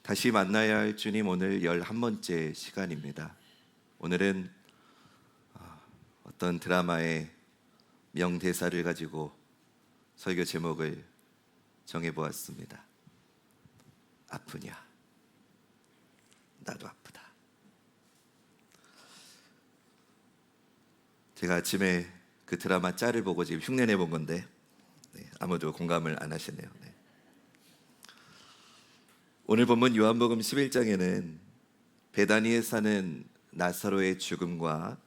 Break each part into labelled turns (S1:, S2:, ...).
S1: 다시 만나야 할 주님, 오늘 11번째 시간입니다. 오늘은 어떤 드라마의 명대사를 가지고 설교 제목을 정해보았습니다. 아프냐? 나도 아프다. 제가 아침에 그 드라마 짤을 보고 지금 흉내내 본 건데 아무도 공감을 안 하시네요. 오늘 본문 요한복음 11장에는 베다니에 사는 나사로의 죽음과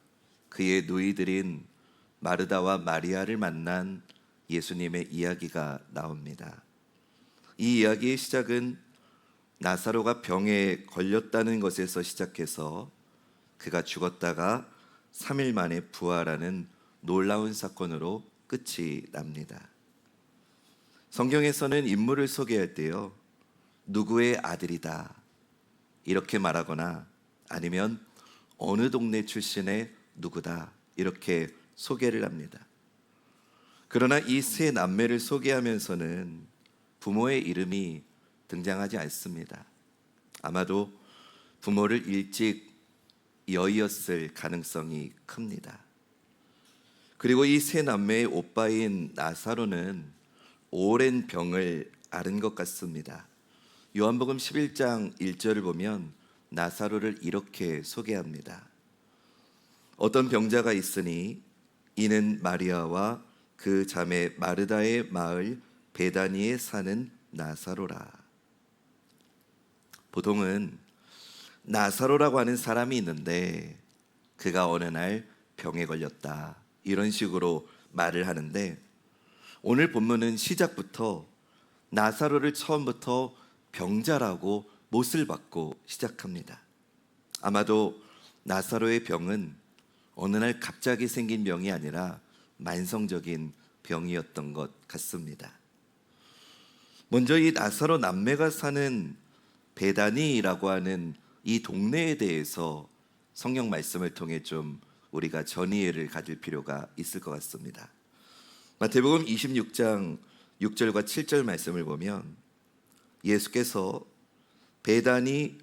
S1: 그의 누이들인 마르다와 마리아를 만난 예수님의 이야기가 나옵니다. 이 이야기의 시작은 나사로가 병에 걸렸다는 것에서 시작해서 그가 죽었다가 3일 만에 부활하는 놀라운 사건으로 끝이 납니다. 성경에서는 인물을 소개할 때요, 누구의 아들이다 이렇게 말하거나 아니면 어느 동네 출신의 누구다 이렇게 소개를 합니다. 그러나 이 세 남매를 소개하면서는 부모의 이름이 등장하지 않습니다. 아마도 부모를 일찍 여의었을 가능성이 큽니다. 그리고 이 세 남매의 오빠인 나사로는 오랜 병을 앓은 것 같습니다. 요한복음 11장 1절을 보면 나사로를 이렇게 소개합니다. 어떤 병자가 있으니 이는 마리아와 그 자매 마르다의 마을 베다니에 사는 나사로라. 보통은 나사로라고 하는 사람이 있는데 그가 어느 날 병에 걸렸다 이런 식으로 말을 하는데, 오늘 본문은 시작부터 나사로를 처음부터 병자라고 못을 받고 시작합니다. 아마도 나사로의 병은 어느 날 갑자기 생긴 병이 아니라 만성적인 병이었던 것 같습니다. 먼저 이 나사로 남매가 사는 베다니라고 하는 이 동네에 대해서 성경 말씀을 통해 좀 우리가 전이해를 가질 필요가 있을 것 같습니다. 마태복음 26장 6절과 7절 말씀을 보면 예수께서 베다니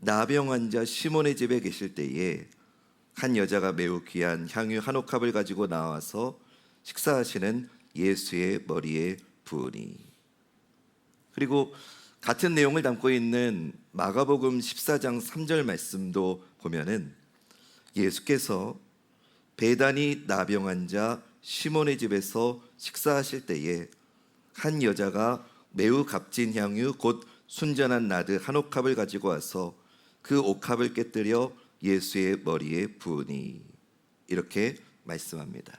S1: 나병 환자 시몬의 집에 계실 때에 한 여자가 매우 귀한 향유 한 옥합을 가지고 나와서 식사하시는 예수의 머리에 부으니. 그리고 같은 내용을 담고 있는 마가복음 14장 3절 말씀도 보면은 예수께서 베다니 나병 환자 시몬의 집에서 식사하실 때에 한 여자가 매우 값진 향유 곧 순전한 나드 한 옥합을 가지고 와서 그 옥합을 깨뜨려 예수의 머리에 부으니, 이렇게 말씀합니다.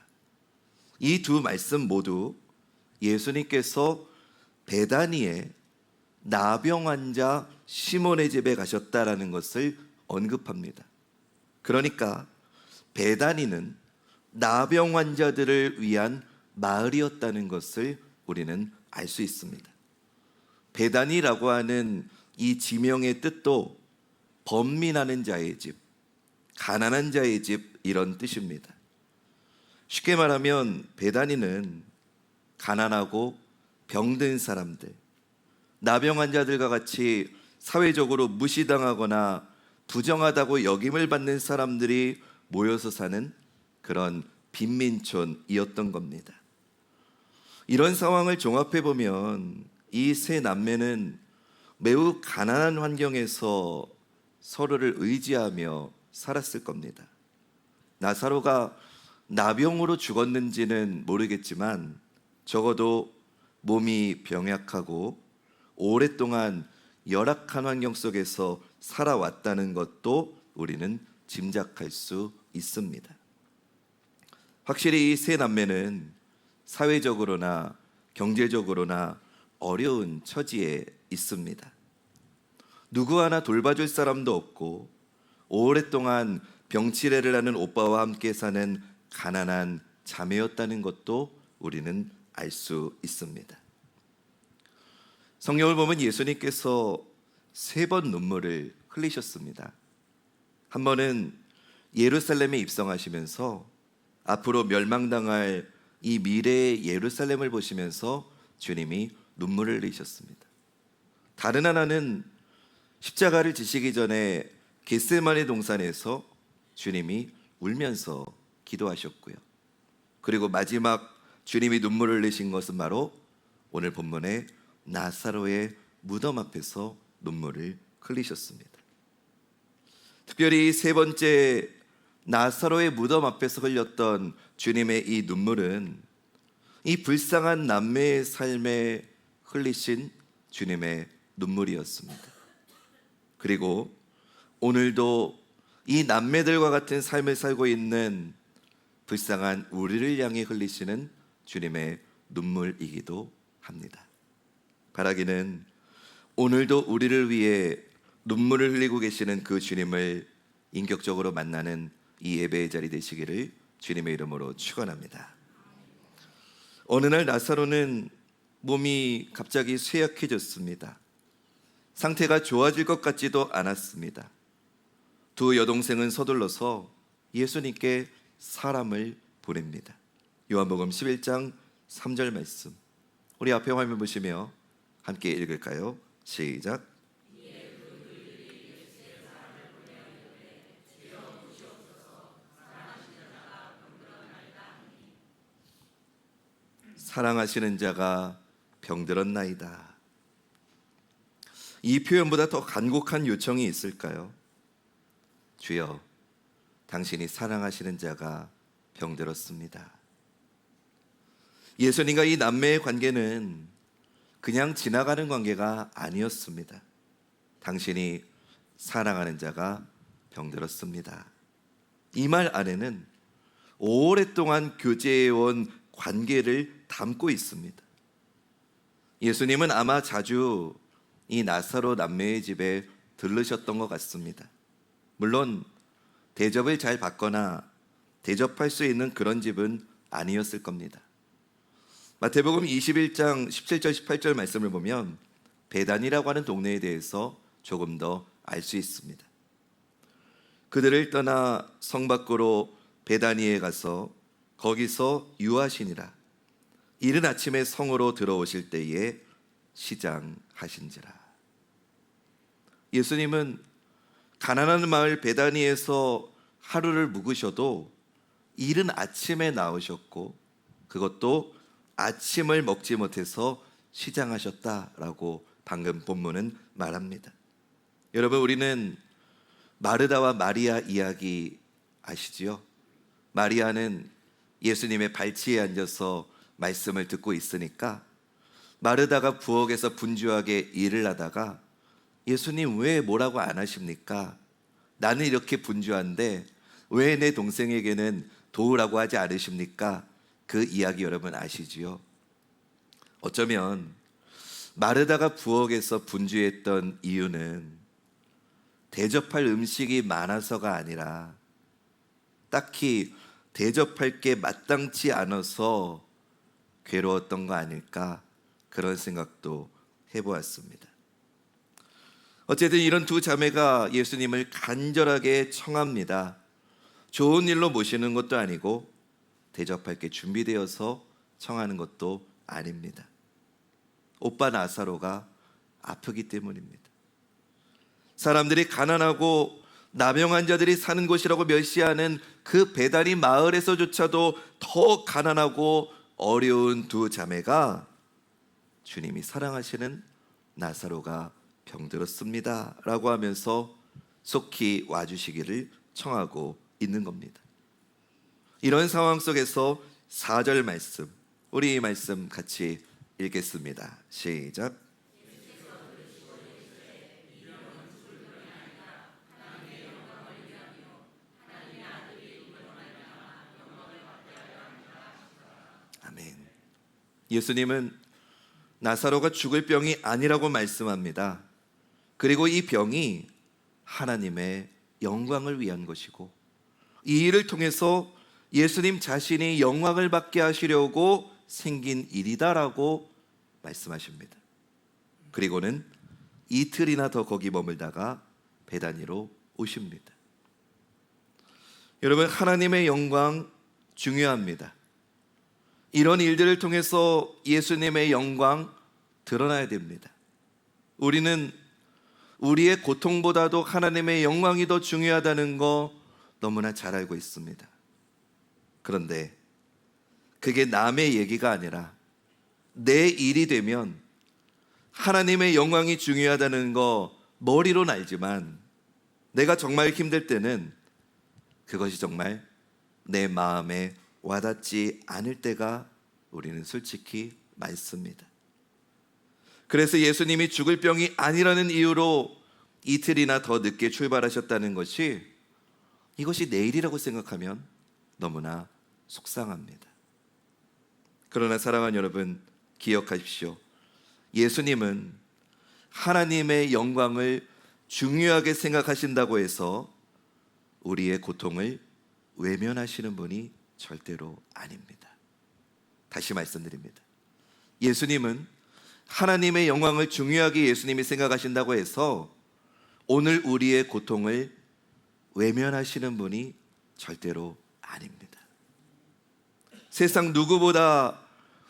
S1: 이 두 말씀 모두 예수님께서 베다니에 나병 환자 시몬의 집에 가셨다라는 것을 언급합니다. 그러니까 베다니는 나병 환자들을 위한 마을이었다는 것을 우리는 알 수 있습니다. 베다니라고 하는 이 지명의 뜻도 번민하는 자의 집, 가난한 자의 집 이런 뜻입니다. 쉽게 말하면 베다니는 가난하고 병든 사람들, 나병 환자들과 같이 사회적으로 무시당하거나 부정하다고 여김을 받는 사람들이 모여서 사는 그런 빈민촌이었던 겁니다. 이런 상황을 종합해 보면 이 세 남매는 매우 가난한 환경에서 서로를 의지하며 살았을 겁니다. 나사로가 나병으로 죽었는지는 모르겠지만 적어도 몸이 병약하고 오랫동안 열악한 환경 속에서 살아왔다는 것도 우리는 짐작할 수 있습니다. 확실히 이 세 남매는 사회적으로나 경제적으로나 어려운 처지에 있습니다. 누구 하나 돌봐줄 사람도 없고 오랫동안 병치레를 하는 오빠와 함께 사는 가난한 자매였다는 것도 우리는 알 수 있습니다. 성경을 보면 예수님께서 3번 눈물을 흘리셨습니다. 한 번은 예루살렘에 입성하시면서 앞으로 멸망당할 이 미래의 예루살렘을 보시면서 주님이 눈물을 흘리셨습니다. 다른 하나는 십자가를 지시기 전에 겟세마네 동산에서 주님이 울면서 기도하셨고요. 그리고 마지막 주님이 눈물을 흘리신 것은 바로 오늘 본문의 나사로의 무덤 앞에서 눈물을 흘리셨습니다. 특별히 세 번째 나사로의 무덤 앞에서 흘렸던 주님의 이 눈물은 이 불쌍한 남매의 삶에 흘리신 주님의 눈물이었습니다. 그리고 오늘도 이 남매들과 같은 삶을 살고 있는 불쌍한 우리를 향해 흘리시는 주님의 눈물이기도 합니다. 바라기는 오늘도 우리를 위해 눈물을 흘리고 계시는 그 주님을 인격적으로 만나는 이 예배의 자리 되시기를 주님의 이름으로 축원합니다. 어느 날 나사로는 몸이 갑자기 쇠약해졌습니다. 상태가 좋아질 것 같지도 않았습니다. 두 여동생은 서둘러서 예수님께 사람을 보냅니다. 요한복음 11장 3절 말씀, 우리 앞에 화면 보시며 함께 읽을까요? 시작. 사랑하시는 자가 병들었나이다. 이 표현보다 더 간곡한 요청이 있을까요? 주여, 당신이 사랑하시는 자가 병들었습니다. 예수님과 이 남매의 관계는 그냥 지나가는 관계가 아니었습니다. 당신이 사랑하는 자가 병들었습니다. 이 말 안에는 오랫동안 교제해온 관계를 담고 있습니다. 예수님은 아마 자주 이 나사로 남매의 집에 들르셨던 것 같습니다. 물론 대접을 잘 받거나 대접할 수 있는 그런 집은 아니었을 겁니다. 마태복음 21장 17절 18절 말씀을 보면 베단이라고 하는 동네에 대해서 조금 더 알 수 있습니다. 그들을 떠나 성 밖으로 베다니에 가서 거기서 유하시니라. 이른 아침에 성으로 들어오실 때에 시장하신지라. 예수님은 가난한 마을 베다니에서 하루를 묵으셔도 이른 아침에 나오셨고, 그것도 아침을 먹지 못해서 시장하셨다라고 방금 본문은 말합니다. 여러분, 우리는 마르다와 마리아 이야기 아시지요? 마리아는 예수님의 발치에 앉아서 말씀을 듣고 있으니까 마르다가 부엌에서 분주하게 일을 하다가 예수님 왜 뭐라고 안 하십니까? 나는 이렇게 분주한데 왜 내 동생에게는 도우라고 하지 않으십니까? 그 이야기 여러분 아시지요? 어쩌면 마르다가 부엌에서 분주했던 이유는 대접할 음식이 많아서가 아니라 딱히 대접할 게 마땅치 않아서 괴로웠던 거 아닐까, 그런 생각도 해보았습니다. 어쨌든 이런 두 자매가 예수님을 간절하게 청합니다. 좋은 일로 모시는 것도 아니고 대접할 게 준비되어서 청하는 것도 아닙니다. 오빠 나사로가 아프기 때문입니다. 사람들이 가난하고 남용한 자들이 사는 곳이라고 멸시하는 그 베다니 마을에서조차도 더 가난하고 어려운 두 자매가 주님이 사랑하시는 나사로가 병들었습니다 라고 하면서 속히 와주시기를 청하고 있는 겁니다. 이런 상황 속에서 4절 말씀, 우리 이 말씀 같이 읽겠습니다. 시작. 아멘. 예수님은 나사로가 죽을 병이 아니라고 말씀합니다. 그리고 이 병이 하나님의 영광을 위한 것이고 이 일을 통해서 예수님 자신이 영광을 받게 하시려고 생긴 일이다라고 말씀하십니다. 그리고는 이틀이나 더 거기 머물다가 베다니로 오십니다. 여러분, 하나님의 영광 중요합니다. 이런 일들을 통해서 예수님의 영광 드러나야 됩니다. 우리는 우리의 고통보다도 하나님의 영광이 더 중요하다는 거 너무나 잘 알고 있습니다. 그런데 그게 남의 얘기가 아니라 내 일이 되면 하나님의 영광이 중요하다는 거 머리로는 알지만 내가 정말 힘들 때는 그것이 정말 내 마음에 와닿지 않을 때가 우리는 솔직히 많습니다. 그래서 예수님이 죽을 병이 아니라는 이유로 이틀이나 더 늦게 출발하셨다는 것이 이것이 내일이라고 생각하면 너무나 속상합니다. 그러나 사랑하는 여러분, 기억하십시오. 예수님은 하나님의 영광을 중요하게 생각하신다고 해서 우리의 고통을 외면하시는 분이 절대로 아닙니다. 다시 말씀드립니다. 예수님은 하나님의 영광을 중요하게 예수님이 생각하신다고 해서 오늘 우리의 고통을 외면하시는 분이 절대로 아닙니다. 세상 누구보다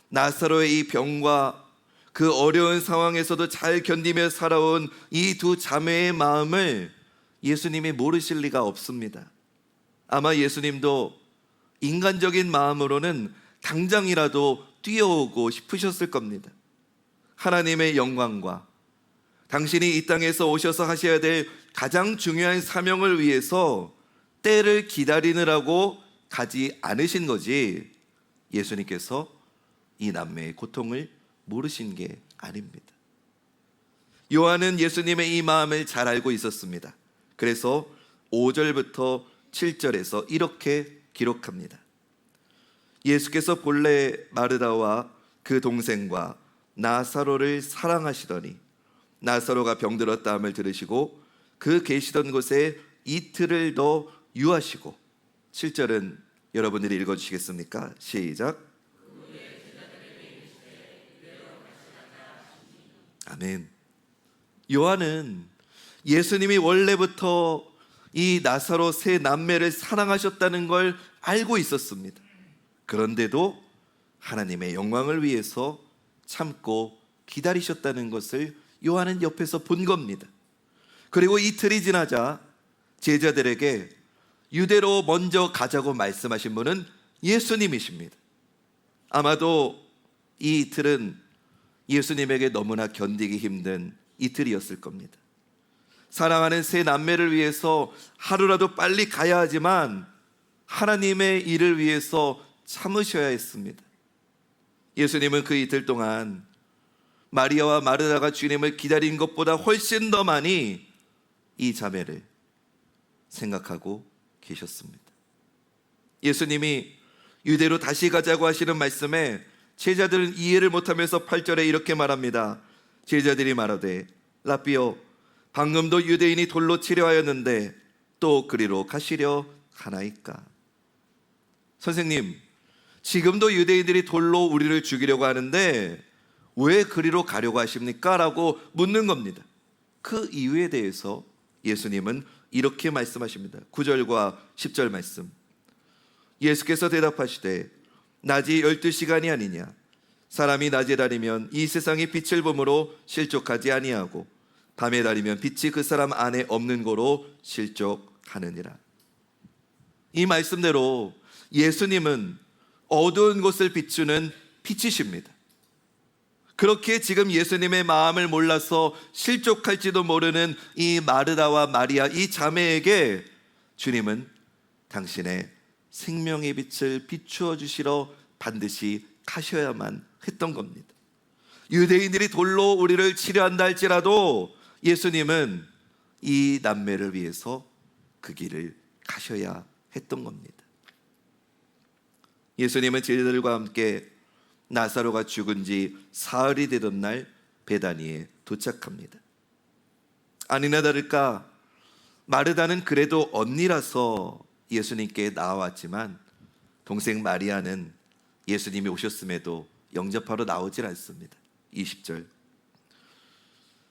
S1: 나사로의 이 병과 그 어려운 상황에서도 잘 견디며 살아온 이 두 자매의 마음을 예수님이 모르실 리가 없습니다. 아마 예수님도 인간적인 마음으로는 당장이라도 뛰어오고 싶으셨을 겁니다. 하나님의 영광과 당신이 이 땅에서 오셔서 하셔야 될 가장 중요한 사명을 위해서 때를 기다리느라고 가지 않으신 거지 예수님께서 이 남매의 고통을 모르신 게 아닙니다. 요한은 예수님의 이 마음을 잘 알고 있었습니다. 그래서 5절부터 7절에서 이렇게 기록합니다. 예수께서 본래 마르다와 그 동생과 나사로를 사랑하시더니 나사로가 병들었다함을 들으시고 그 계시던 곳에 이틀을 더 유하시고 7절은 여러분들이 읽어주시겠습니까? 시작. 아멘. 요한은 예수님이 원래부터 이 나사로 세 남매를 사랑하셨다는 걸 알고 있었습니다. 그런데도 하나님의 영광을 위해서 참고 기다리셨다는 것을 요한은 옆에서 본 겁니다. 그리고 이틀이 지나자 제자들에게 유대로 먼저 가자고 말씀하신 분은 예수님이십니다. 아마도 이 이틀은 예수님에게 너무나 견디기 힘든 이틀이었을 겁니다. 사랑하는 세 남매를 위해서 하루라도 빨리 가야 하지만 하나님의 일을 위해서 참으셔야 했습니다. 예수님은 그 이틀 동안 마리아와 마르다가 주님을 기다린 것보다 훨씬 더 많이 이 자매를 생각하고 계셨습니다. 예수님이 유대로 다시 가자고 하시는 말씀에 제자들은 이해를 못하면서 8절에 이렇게 말합니다. 제자들이 말하되 라삐여 방금도 유대인이 돌로 치려 하였는데 또 그리로 가시려 하나이까? 선생님, 지금도 유대인들이 돌로 우리를 죽이려고 하는데 왜 그리로 가려고 하십니까? 라고 묻는 겁니다. 그 이유에 대해서 예수님은 이렇게 말씀하십니다. 9절과 10절 말씀. 예수께서 대답하시되 낮이 12시간이 아니냐? 사람이 낮에 다니면 이 세상의 빛을 보므로 실족하지 아니하고 밤에 다니면 빛이 그 사람 안에 없는 고로 실족하느니라. 이 말씀대로 예수님은 어두운 곳을 비추는 빛이십니다. 그렇게 지금 예수님의 마음을 몰라서 실족할지도 모르는 이 마르다와 마리아 이 자매에게 주님은 당신의 생명의 빛을 비추어 주시러 반드시 가셔야만 했던 겁니다. 유대인들이 돌로 우리를 치려 한다 할지라도 예수님은 이 남매를 위해서 그 길을 가셔야 했던 겁니다. 예수님은 제자들과 함께 나사로가 죽은 지 사흘이 되던 날 베다니에 도착합니다. 아니나 다를까 마르다는 그래도 언니라서 예수님께 나왔지만 동생 마리아는 예수님이 오셨음에도 영접하러 나오질 않습니다. 20절.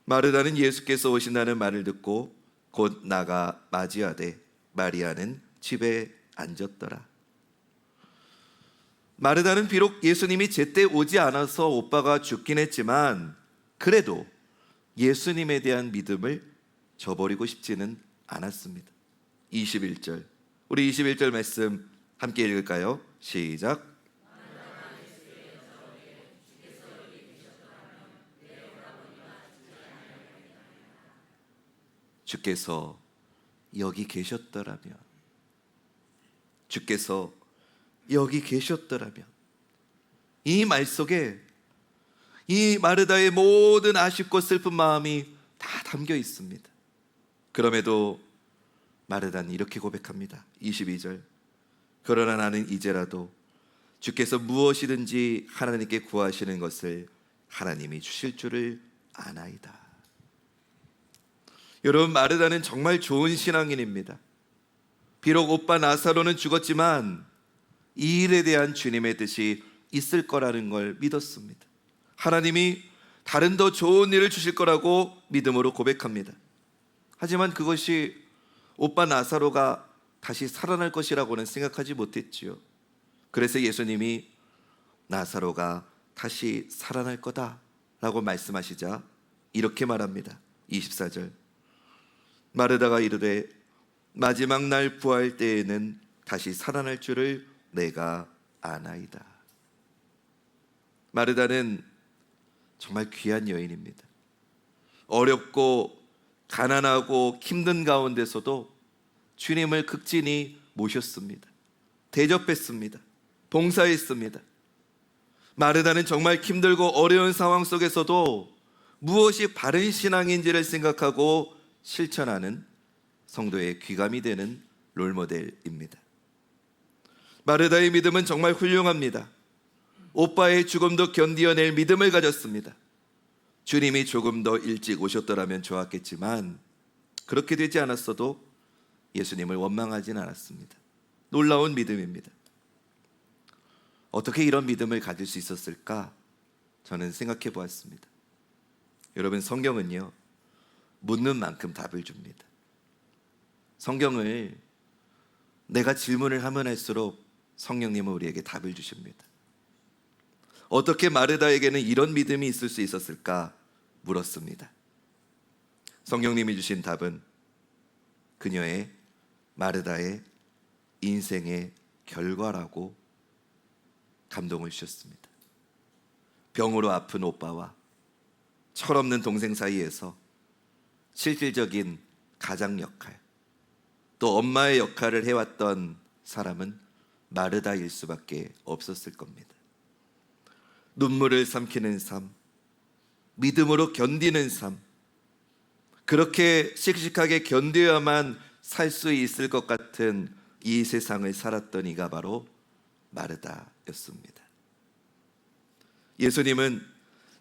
S1: 마르다는 예수께서 오신다는 말을 듣고 곧 나가 맞이하되 마리아는 집에 앉았더라. 마르다는 비록 예수님이 제때 오지 않아서 오빠가 죽긴 했지만 그래도 예수님에 대한 믿음을 저버리고 싶지는 않았습니다. 21절, 우리 21절 말씀 함께 읽을까요? 시작. 주께서 여기 계셨더라면, 주께서 여기 계셨더라면, 이 말 속에 이 마르다의 모든 아쉽고 슬픈 마음이 다 담겨 있습니다. 그럼에도 마르다는 이렇게 고백합니다. 22절, 그러나 나는 이제라도 주께서 무엇이든지 하나님께 구하시는 것을 하나님이 주실 줄을 아나이다. 여러분, 마르다는 정말 좋은 신앙인입니다. 비록 오빠 나사로는 죽었지만 이 일에 대한 주님의 뜻이 있을 거라는 걸 믿었습니다. 하나님이 다른 더 좋은 일을 주실 거라고 믿음으로 고백합니다. 하지만 그것이 오빠 나사로가 다시 살아날 것이라고는 생각하지 못했지요. 그래서 예수님이 나사로가 다시 살아날 거다라고 말씀하시자 이렇게 말합니다. 24절, 마르다가 이르되 마지막 날 부활 때에는 다시 살아날 줄을 내가 아나이다. 마르다는 정말 귀한 여인입니다. 어렵고 가난하고 힘든 가운데서도 주님을 극진히 모셨습니다. 대접했습니다. 봉사했습니다. 마르다는 정말 힘들고 어려운 상황 속에서도 무엇이 바른 신앙인지를 생각하고 실천하는 성도의 귀감이 되는 롤모델입니다. 마르다의 믿음은 정말 훌륭합니다. 오빠의 죽음도 견디어낼 믿음을 가졌습니다. 주님이 조금 더 일찍 오셨더라면 좋았겠지만 그렇게 되지 않았어도 예수님을 원망하진 않았습니다. 놀라운 믿음입니다. 어떻게 이런 믿음을 가질 수 있었을까? 저는 생각해 보았습니다. 여러분, 성경은요, 묻는 만큼 답을 줍니다. 성경을 내가 질문을 하면 할수록 성령님은 우리에게 답을 주십니다. 어떻게 마르다에게는 이런 믿음이 있을 수 있었을까 물었습니다. 성령님이 주신 답은 그녀의, 마르다의 인생의 결과라고 감동을 주셨습니다. 병으로 아픈 오빠와 철없는 동생 사이에서 실질적인 가장 역할, 또 엄마의 역할을 해왔던 사람은 마르다일 수밖에 없었을 겁니다. 눈물을 삼키는 삶, 믿음으로 견디는 삶, 그렇게 씩씩하게 견뎌야만 살 수 있을 것 같은 이 세상을 살았던 이가 바로 마르다였습니다. 예수님은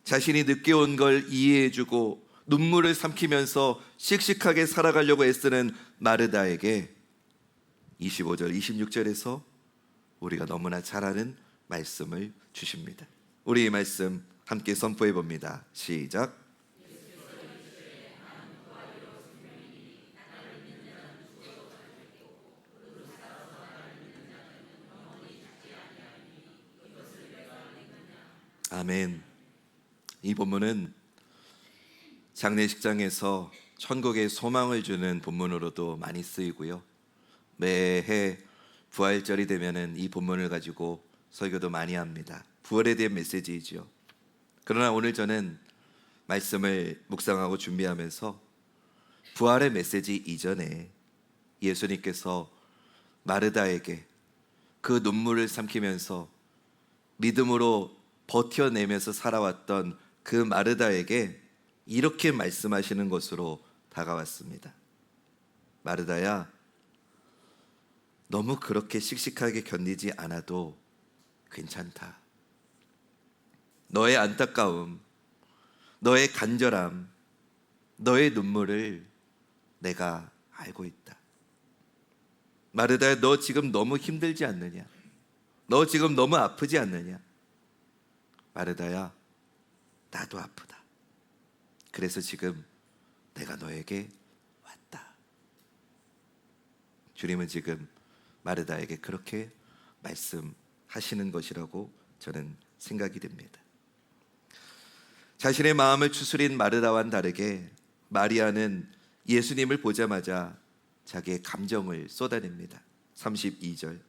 S1: 자신이 늦게 온 걸 이해해주고 눈물을 삼키면서 씩씩하게 살아가려고 애쓰는 마르다에게 25절, 26절에서 우리가 너무나 잘 아는 말씀을 주십니다. 우리 이 말씀 함께 선포해 봅니다. 시작. 아멘. 이 본문은 장례식장에서 천국의 소망을 주는 본문으로도 많이 쓰이고요. 매해 부활절이 되면은 이 본문을 가지고 설교도 많이 합니다. 부활에 대한 메시지이죠. 그러나 오늘 저는 말씀을 묵상하고 준비하면서 부활의 메시지 이전에 예수님께서 마르다에게 그 눈물을 삼키면서 믿음으로 버텨내면서 살아왔던 그 마르다에게 이렇게 말씀하시는 것으로 다가왔습니다. 마르다야, 너무 그렇게 씩씩하게 견디지 않아도 괜찮다. 너의 안타까움, 너의 간절함, 너의 눈물을 내가 알고 있다. 마르다야, 너 지금 너무 힘들지 않느냐? 너 지금 너무 아프지 않느냐? 마르다야, 나도 아프다. 그래서 지금 내가 너에게 왔다. 주님은 지금 마르다에게 그렇게 말씀하시는 것이라고 저는 생각이 됩니다. 자신의 마음을 추스린 마르다와는 다르게 마리아는 예수님을 보자마자 자기의 감정을 쏟아냅니다. 32절.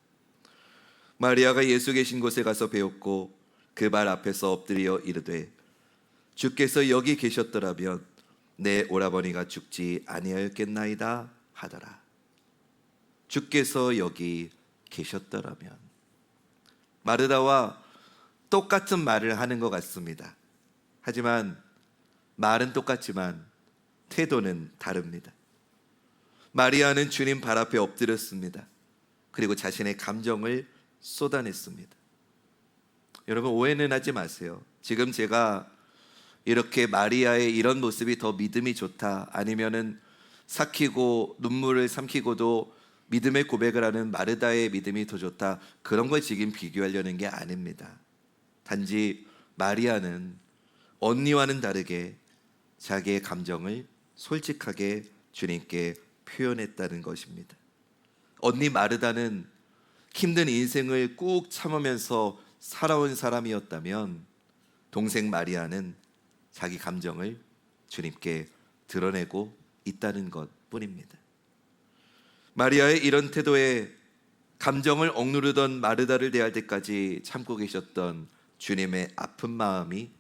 S1: 마리아가 예수 계신 곳에 가서 배웠고 그 발 앞에서 엎드려 이르되 주께서 여기 계셨더라면 내 오라버니가 죽지 아니하였겠나이다 하더라. 주께서 여기 계셨더라면. 마르다와 똑같은 말을 하는 것 같습니다. 하지만 말은 똑같지만 태도는 다릅니다. 마리아는 주님 발 앞에 엎드렸습니다. 그리고 자신의 감정을 쏟아냈습니다. 여러분, 오해는 하지 마세요. 지금 제가 이렇게 마리아의 이런 모습이 더 믿음이 좋다, 아니면은 삭히고 눈물을 삼키고도 믿음의 고백을 하는 마르다의 믿음이 더 좋다, 그런 걸 지금 비교하려는 게 아닙니다. 단지 마리아는 언니와는 다르게 자기의 감정을 솔직하게 주님께 표현했다는 것입니다. 언니 마르다는 힘든 인생을 꾹 참으면서 살아온 사람이었다면, 동생 마리아는 자기 감정을 주님께 드러내고 있다는 것뿐입니다. 마리아의 이런 태도에 감정을 억누르던 마르다를 대할 때까지 참고 계셨던 주님의 아픈 마음이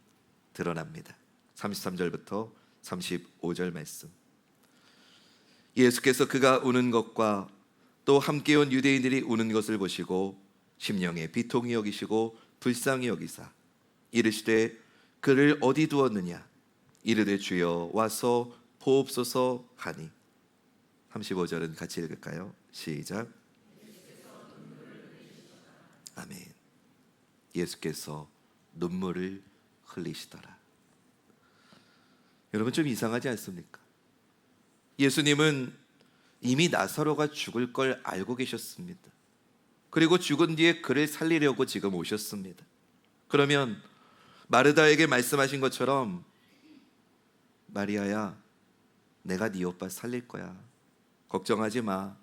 S1: 드러납니다. 33절부터 35절 말씀. 예수께서 그가 우는 것과 또 함께 온 유대인들이 우는 것을 보시고 심령에 비통히 여기시고 불쌍히 여기사 이르시되 그를 어디 두었느냐? 이르되 주여 와서 보옵소서 하니. 35절은 같이 읽을까요? 시작. 아멘. 예수께서 눈물을 흘리시더라. 여러분, 좀 이상하지 않습니까? 예수님은 이미 나사로가 죽을 걸 알고 계셨습니다. 그리고 죽은 뒤에 그를 살리려고 지금 오셨습니다. 그러면 마르다에게 말씀하신 것처럼 마리아야, 내가 네 오빠 살릴 거야, 걱정하지 마,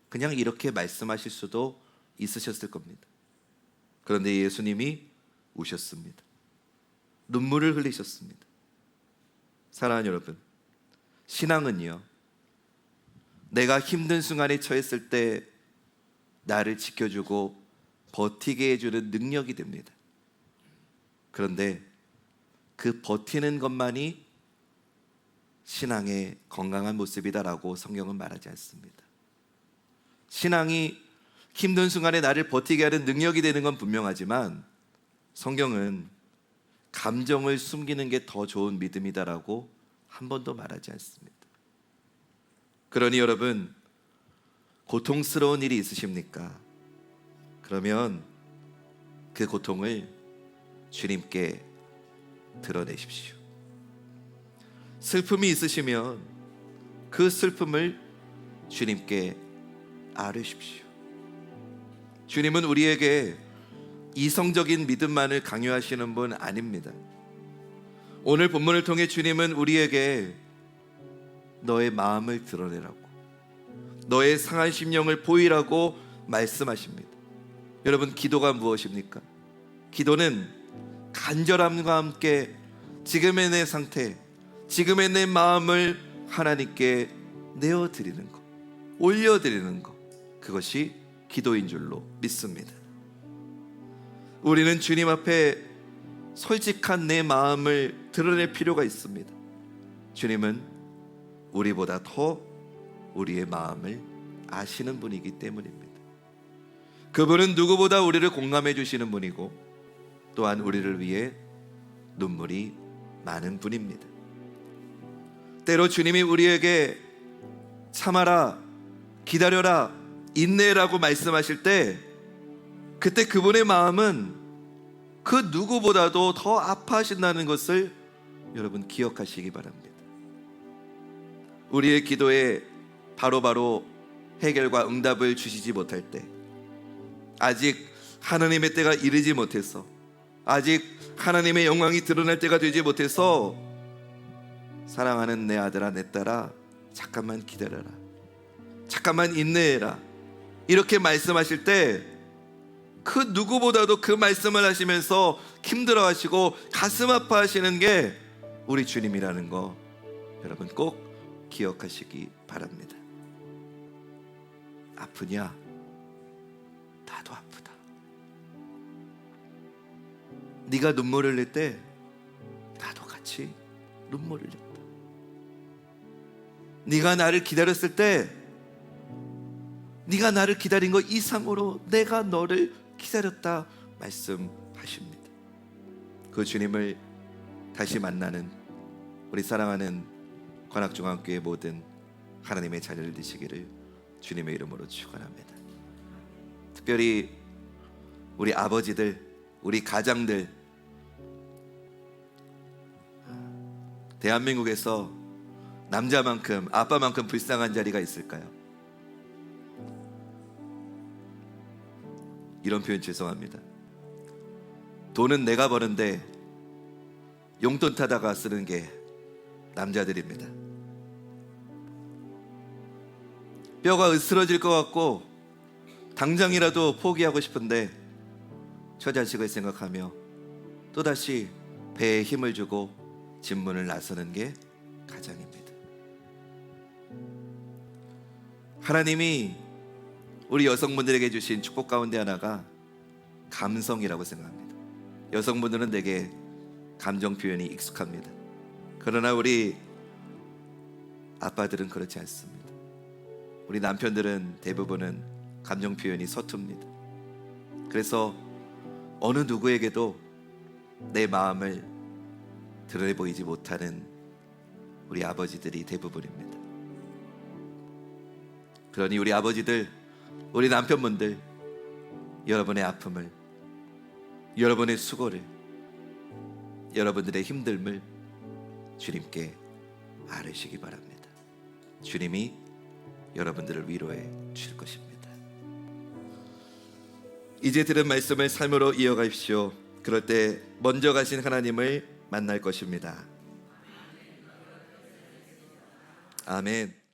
S1: 그냥 이렇게 말씀하실 수도 있으셨을 겁니다. 그런데 예수님이 우셨습니다. 눈물을 흘리셨습니다. 사랑하는 여러분, 신앙은요, 내가 힘든 순간에 처했을 때 나를 지켜주고 버티게 해주는 능력이 됩니다. 그런데 그 버티는 것만이 신앙의 건강한 모습이다라고 성경은 말하지 않습니다. 신앙이 힘든 순간에 나를 버티게 하는 능력이 되는 건 분명하지만 성경은 감정을 숨기는 게 더 좋은 믿음이다라고 한 번도 말하지 않습니다. 그러니 여러분, 고통스러운 일이 있으십니까? 그러면 그 고통을 주님께 드러내십시오. 슬픔이 있으시면 그 슬픔을 주님께 아뢰십시오. 주님은 우리에게 이성적인 믿음만을 강요하시는 분 아닙니다. 오늘 본문을 통해 주님은 우리에게 너의 마음을 드러내라고, 너의 상한 심령을 보이라고 말씀하십니다. 여러분, 기도가 무엇입니까? 기도는 간절함과 함께 지금의 내 상태, 지금의 내 마음을 하나님께 내어드리는 것, 올려드리는 것, 그것이 기도인 줄로 믿습니다. 우리는 주님 앞에 솔직한 내 마음을 드러낼 필요가 있습니다. 주님은 우리보다 더 우리의 마음을 아시는 분이기 때문입니다. 그분은 누구보다 우리를 공감해 주시는 분이고 또한 우리를 위해 눈물이 많은 분입니다. 때로 주님이 우리에게 참아라, 기다려라, 인내라고 말씀하실 때 그때 그분의 마음은 그 누구보다도 더 아파하신다는 것을 여러분 기억하시기 바랍니다. 우리의 기도에 바로바로 해결과 응답을 주시지 못할 때, 아직 하나님의 때가 이르지 못해서, 아직 하나님의 영광이 드러날 때가 되지 못해서 사랑하는 내 아들아, 내 딸아, 잠깐만 기다려라, 잠깐만 인내해라, 이렇게 말씀하실 때 그 누구보다도 그 말씀을 하시면서 힘들어하시고 가슴 아파하시는 게 우리 주님이라는 거 여러분 꼭 기억하시기 바랍니다. 아프냐? 나도 아프다. 네가 눈물을 흘릴 때 나도 같이 눈물을 흘렸다. 네가 나를 기다렸을 때 네가 나를 기다린 것 이상으로 내가 너를 기다렸다 말씀하십니다. 그 주님을 다시 만나는 우리 사랑하는 관악중앙교회 모든 하나님의 자녀들 되시기를 주님의 이름으로 축원합니다. 특별히 우리 아버지들, 우리 가장들, 대한민국에서 남자만큼 아빠만큼 불쌍한 자리가 있을까요? 이런 표현 죄송합니다. 돈은 내가 버는데 용돈 타다가 쓰는 게 남자들입니다. 뼈가 으스러질 것 같고 당장이라도 포기하고 싶은데 처자식을 생각하며 또다시 배에 힘을 주고 진문을 나서는 게 가장입니다. 하나님이 우리 여성분들에게 주신 축복 가운데 하나가 감성이라고 생각합니다. 여성분들은 되게 감정 표현이 익숙합니다. 그러나 우리 아빠들은 그렇지 않습니다. 우리 남편들은 대부분은 감정 표현이 서툽니다. 그래서 어느 누구에게도 내 마음을 드러내 보이지 못하는 우리 아버지들이 대부분입니다. 그러니 우리 아버지들, 우리 남편분들, 여러분의 아픔을, 여러분의 수고를, 여러분들의 힘듦을 주님께 아뢰시기 바랍니다. 주님이 여러분들을 위로해 주실 것입니다. 이제 들은 말씀을 삶으로 이어가십시오. 그럴 때 먼저 가신 하나님을 만날 것입니다. 아멘.